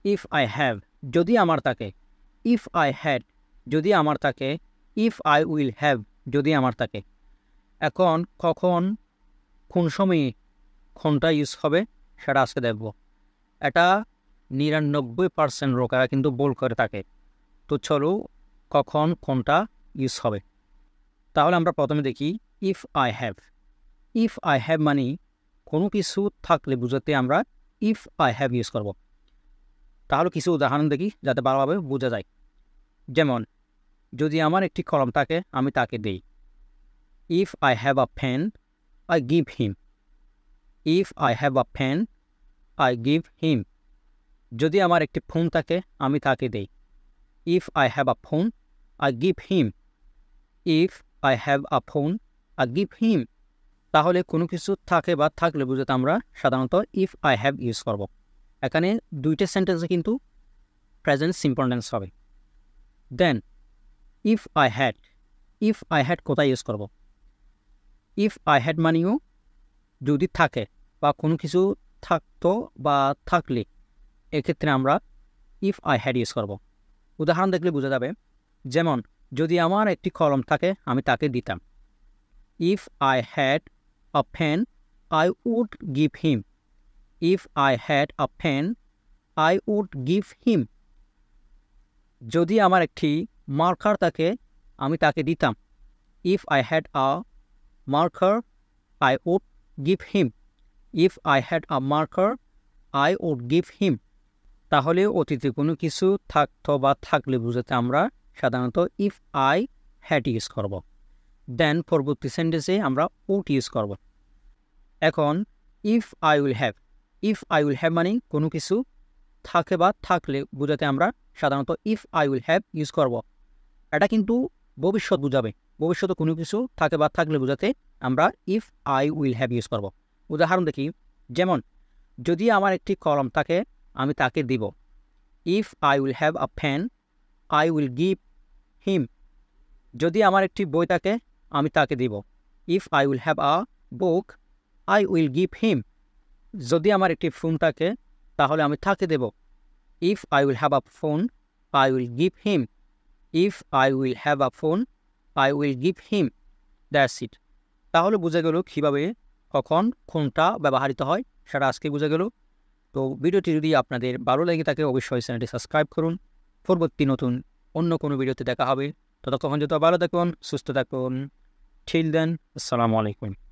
If I have যদি আমার থাকে, ইফ আই হ্যাড যদি আমার থাকে, ইফ আই উইল হ্যাভ যদি আমার থাকে। এখন কখন কোন সময়ে কোনটা ইউজ হবে সেটা আজকে দেখব। এটা 99% লোকেরা কিন্তু ভুল করে থাকে। তো চলো কখন কোনটা ইউজ হবে। তাহলে আমরা প্রথমে দেখি if I have. If I have মানে কোনো কিছু থাকলে বুঝাতে আমরা ইফ আই হ্যাভ ইউজ করব। তাহলে কিছু উদাহরণ দেখি যাতে ভালোভাবে বোঝা যায়। যেমন যদি আমার একটি কলম থাকে আমি তাকে দেই। If I have a pen I give him. If I have a pen I give him. যদি আমার একটি ফোন থাকে আমি তাকে দেই। If I have a phone I give him. If I have a phone I give him. তাহলে কোনো কিছু থাকে বা থাকলে বুঝতে আমরা সাধারণত ইফ আই হ্যাভ ইউজ করব। এখানে দুইটা সেন্টেন্সে কিন্তু প্রেজেন্ট সিম্পল টেন্স হবে। Then if I had. If I had কোথায় ইউজ করব? ইফ আই হ্যাড মানেও যদি থাকে বা কোনো কিছু থাকতো বা থাকলে এক্ষেত্রে আমরা ইফ আই হ্যাড ইউজ করব। উদাহরণ দেখলে বোঝা যাবে। যেমন যদি আমার একটি কলম থাকে আমি তাকে দিতাম। If I had a pen I would give him. If I had a pen I would give him. যদি আমার একটি মার্কার থাকে আমি তাকে দিতাম। If I had a marker I would give him. If I had a marker I would give him. তাহলে অতীতে কোনো কিছু থাকতো বা থাকলে বুঝাতে আমরা সাধারণত ইফ আই হ্যাড ইউজ করব। দেন পরবর্তী সেন্টেন্সে আমরা উড ইউজ করব। এখন if I will have. If I will have মানে কোনো কিছু থাকে বা থাকলে বুঝাতে আমরা সাধারণত if I will have use করব। এটা কিন্তু ভবিষ্যৎ বুঝাবে। ভবিষ্যতে কোনো কিছু থাকে বা থাকলে বুঝাতে আমরা if I will have use করব। উদাহরণ দেখি। যেমন যদি আমার একটি কলম থাকে আমি তাকে দিব। If I will have a pen I will give him. যদি আমার একটি বই থাকে আমি তাকে দিব। If I will have a book I will give him. যদি আমার একটি ফোন থাকে তাহলে আমি তাকে দেব। If I will have a phone I will give him. If I will have a phone I will give him. That's it. তাহলে বোঝা গেল কীভাবে কখন কোনটা ব্যবহৃত হয় সেটা আজকে বোঝা গেল। তো ভিডিওটি যদি আপনাদের ভালো লেগে থাকে অবশ্যই চ্যানেলটি সাবস্ক্রাইব করুন। পরবর্তী নতুন অন্য কোনো ভিডিওতে দেখা হবে। ততক্ষণ যত ভালো থাকুন, সুস্থ থাকুন। টিল দেন, আসসালামু আলাইকুম।